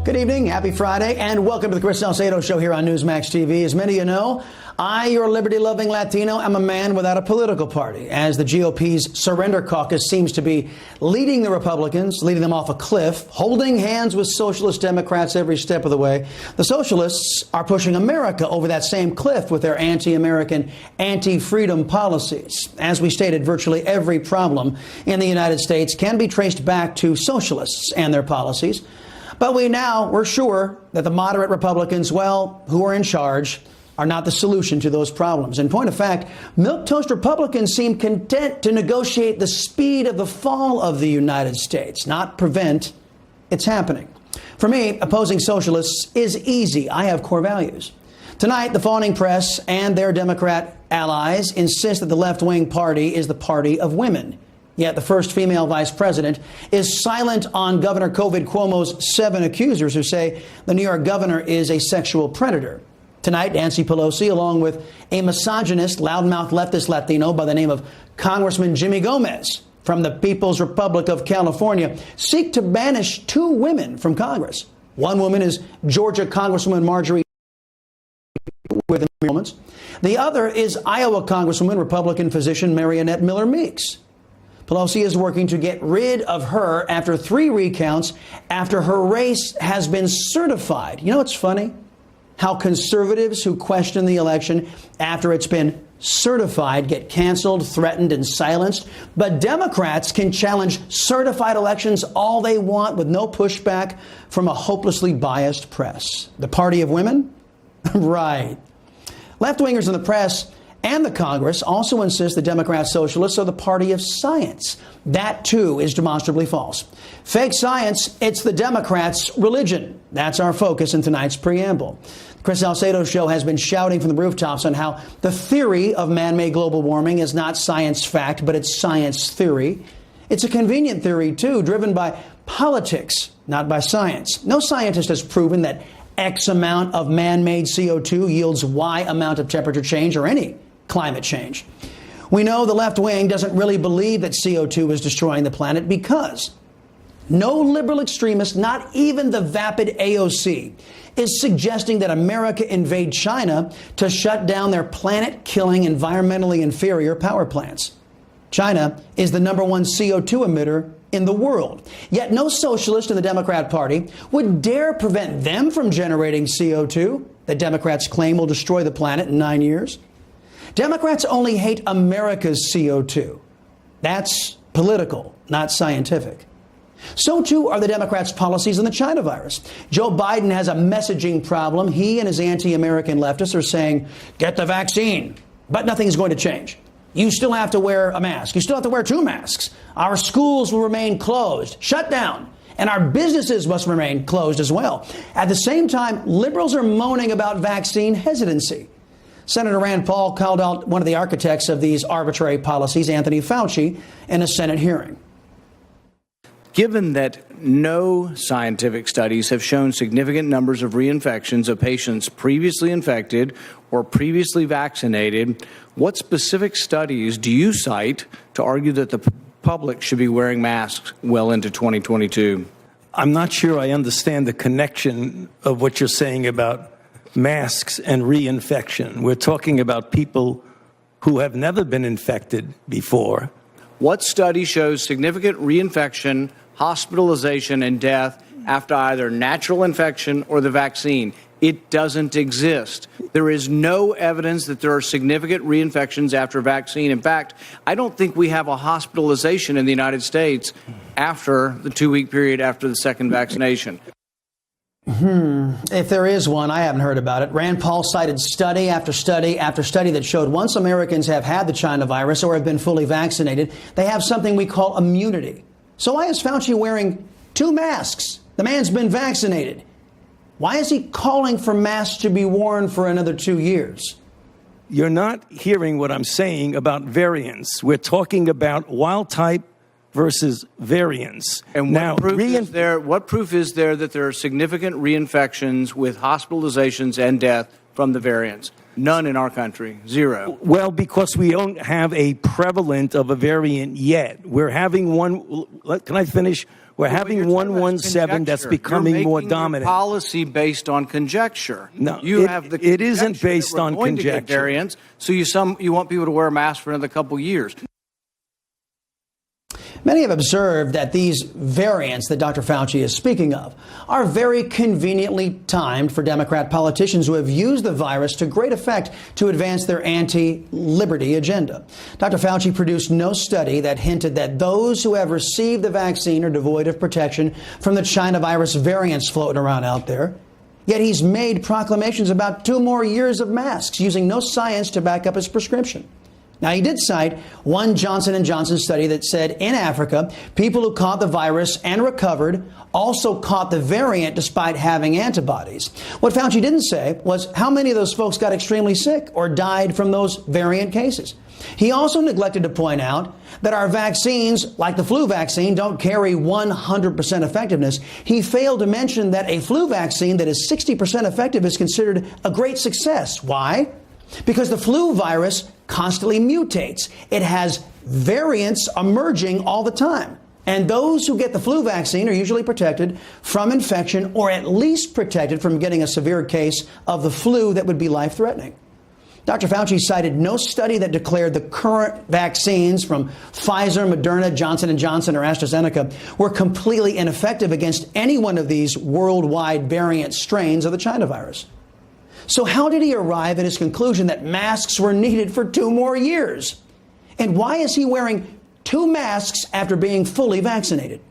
Good evening, happy Friday, and welcome to the Chris Salcedo Show here on Newsmax TV. As many of you know, I, your liberty-loving Latino, am a man without a political party, as the GOP's Surrender Caucus seems to be leading the Republicans, leading them off a cliff, holding hands with socialist Democrats every step of the way. The socialists are pushing America over that same cliff with their anti-American, anti-freedom policies. As we stated, virtually every problem in the United States can be traced back to socialists and their policies. But we're sure that the moderate Republicans, well, who are in charge, are not the solution to those problems. In point of fact, milquetoast Republicans seem content to negotiate the speed of the fall of the United States, not prevent its happening. For me, opposing socialists is easy. I have core values. Tonight, the fawning press and their Democrat allies insist that the left-wing party is the party of women. Yet the first female vice president is silent on Governor COVID Cuomo's 7 accusers who say the New York governor is a sexual predator. Tonight, Nancy Pelosi, along with a misogynist, loudmouth leftist Latino by the name of Congressman Jimmy Gomez from the People's Republic of California, seek to banish 2 women from Congress. One woman is Georgia Congresswoman Marjorie within moments. The other is Iowa Congresswoman Republican physician Marionette Miller Meeks. Pelosi is working to get rid of her after 3 recounts after her race has been certified. You know what's funny? How conservatives who question the election after it's been certified get canceled, threatened, and silenced. But Democrats can challenge certified elections all they want with no pushback from a hopelessly biased press. The party of women? Right. Left-wingers in the press and the Congress also insist the Democrat socialists are the party of science. That, too, is demonstrably false. Fake science, it's the Democrats' religion. That's our focus in tonight's preamble. The Chris Salcedo Show has been shouting from the rooftops on how the theory of man-made global warming is not science fact, but it's science theory. It's a convenient theory, too, driven by politics, not by science. No scientist has proven that X amount of man-made CO2 yields Y amount of temperature change or any climate change. We know the left wing doesn't really believe that CO2 is destroying the planet because no liberal extremist, not even the vapid AOC, is suggesting that America invade China to shut down their planet-killing, environmentally inferior power plants. China is the #1 CO2 emitter in the world. Yet no socialist in the Democrat Party would dare prevent them from generating CO2 that Democrats claim will destroy the planet in 9 years. Democrats only hate America's CO2. That's political, not scientific. So, too, are the Democrats' policies on the China virus. Joe Biden has a messaging problem. He and his anti-American leftists are saying, get the vaccine, but nothing is going to change. You still have to wear a mask. You still have to wear 2 masks. Our schools will remain closed, shut down, and our businesses must remain closed as well. At the same time, liberals are moaning about vaccine hesitancy. Senator Rand Paul called out one of the architects of these arbitrary policies, Anthony Fauci, in a Senate hearing. Given that no scientific studies have shown significant numbers of reinfections of patients previously infected or previously vaccinated, what specific studies do you cite to argue that the public should be wearing masks well into 2022? I'm not sure I understand the connection of what you're saying about masks and reinfection. We're talking about people who have never been infected before. What study shows significant reinfection, hospitalization, and death after either natural infection or the vaccine? It doesn't exist. There is no evidence that there are significant reinfections after vaccine. In fact, I don't think we have a hospitalization in the United States after the 2-week period after the second vaccination. If there is one, I haven't heard about it. Rand Paul cited study after study after study that showed once Americans have had the China virus or have been fully vaccinated, they have something we call immunity. So why is Fauci wearing 2 masks? The man's been vaccinated. Why is he calling for masks to be worn for another 2 years? You're not hearing what I'm saying about variants. We're talking about wild type versus variants. And what proof is there that there are significant reinfections with hospitalizations and death from the variants? None in our country. 0. Well, because we don't have a prevalent of a variant yet. We're having one. Can I finish? We're Well, having you're talking about 117 that's conjecture. becoming You're more making your dominant. policy based on conjecture. No, you it- have the it isn't conjecture that based we're on going to get conjecture. variants, so you want people to wear a mask for another couple years. Many have observed that these variants that Dr. Fauci is speaking of are very conveniently timed for Democrat politicians who have used the virus to great effect to advance their anti-liberty agenda. Dr. Fauci produced no study that hinted that those who have received the vaccine are devoid of protection from the China virus variants floating around out there. Yet he's made proclamations about 2 more years of masks, using no science to back up his prescription. Now, he did cite one Johnson & Johnson study that said in Africa, people who caught the virus and recovered also caught the variant despite having antibodies. What Fauci didn't say was how many of those folks got extremely sick or died from those variant cases. He also neglected to point out that our vaccines, like the flu vaccine, don't carry 100% effectiveness. He failed to mention that a flu vaccine that is 60% effective is considered a great success. Why? Because the flu virus constantly mutates. It has variants emerging all the time. And those who get the flu vaccine are usually protected from infection, or at least protected from getting a severe case of the flu that would be life-threatening. Dr. Fauci cited no study that declared the current vaccines from Pfizer, Moderna, Johnson & Johnson, or AstraZeneca were completely ineffective against any one of these worldwide variant strains of the China virus. So how did he arrive at his conclusion that masks were needed for 2 more years? And why is he wearing 2 masks after being fully vaccinated?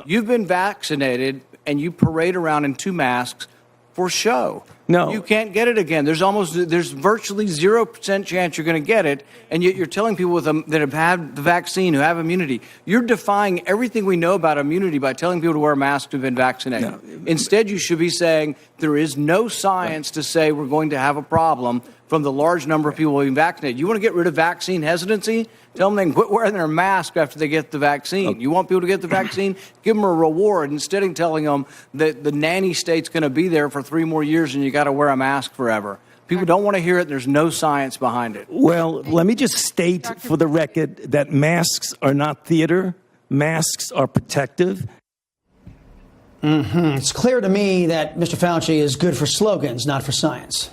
You've been vaccinated, and you parade around in 2 masks for show. No. You can't get it again. There's virtually 0% chance you're going to get it, and yet you're telling people that have had the vaccine, who have immunity. You're defying everything we know about immunity by telling people to wear masks who've been vaccinated. No. Instead, you should be saying there is no science to say we're going to have a problem from the large number of people being vaccinated. You want to get rid of vaccine hesitancy? Tell them they can quit wearing their mask after they get the vaccine. Okay. You want people to get the vaccine? Give them a reward instead of telling them that the nanny state's going to be there for 3 more years and you got to wear a mask forever. People don't want to hear it. There's no science behind it. Well, let me just state for the record that masks are not theater. Masks are protective. It's clear to me that Mr. Fauci is good for slogans, not for science.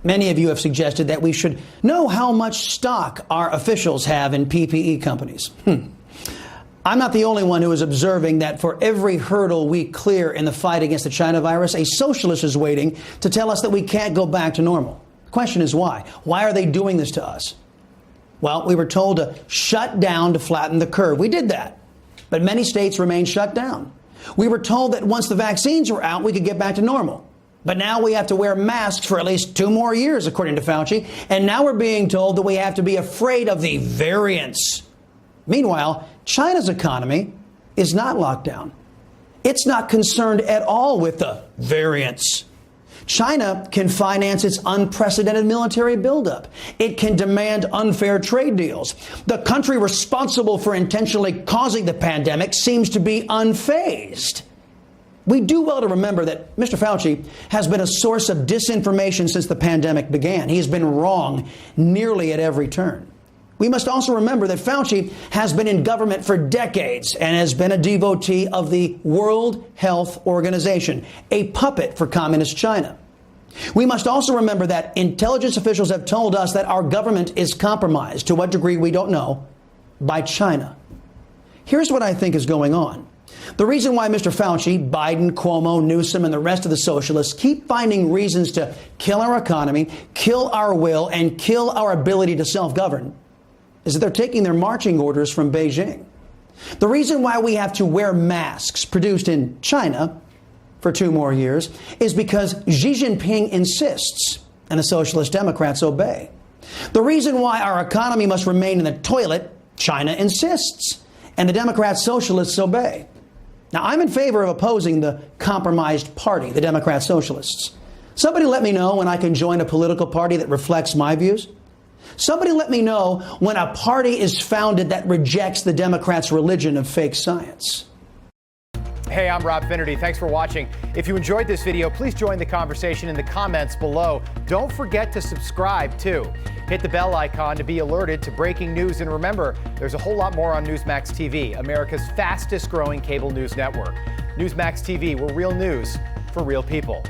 Many of you have suggested that we should know how much stock our officials have in PPE companies. I'm not the only one who is observing that for every hurdle we clear in the fight against the China virus, a socialist is waiting to tell us that we can't go back to normal. The question is why? Why are they doing this to us? Well, we were told to shut down to flatten the curve. We did that, but many states remain shut down. We were told that once the vaccines were out, we could get back to normal. But now we have to wear masks for at least 2 more years, according to Fauci. And now we're being told that we have to be afraid of the variants. Meanwhile, China's economy is not locked down. It's not concerned at all with the variants. China can finance its unprecedented military buildup. It can demand unfair trade deals. The country responsible for intentionally causing the pandemic seems to be unfazed. We do well to remember that Mr. Fauci has been a source of disinformation since the pandemic began. He has been wrong nearly at every turn. We must also remember that Fauci has been in government for decades and has been a devotee of the World Health Organization, a puppet for Communist China. We must also remember that intelligence officials have told us that our government is compromised, to what degree we don't know, by China. Here's what I think is going on. The reason why Mr. Fauci, Biden, Cuomo, Newsom, and the rest of the socialists keep finding reasons to kill our economy, kill our will, and kill our ability to self-govern is that they're taking their marching orders from Beijing. The reason why we have to wear masks produced in China for 2 more years is because Xi Jinping insists and the Socialist Democrats obey. The reason why our economy must remain in the toilet, China insists, and the Democrat Socialists obey. Now, I'm in favor of opposing the compromised party, the Democrat Socialists. Somebody let me know when I can join a political party that reflects my views. Somebody let me know when a party is founded that rejects the Democrats' religion of fake science. Hey, I'm Rob Finnerty. Thanks for watching. If you enjoyed this video, please join the conversation in the comments below. Don't forget to subscribe, too. Hit the bell icon to be alerted to breaking news. And remember, there's a whole lot more on Newsmax TV, America's fastest growing cable news network. Newsmax TV, where real news for real people.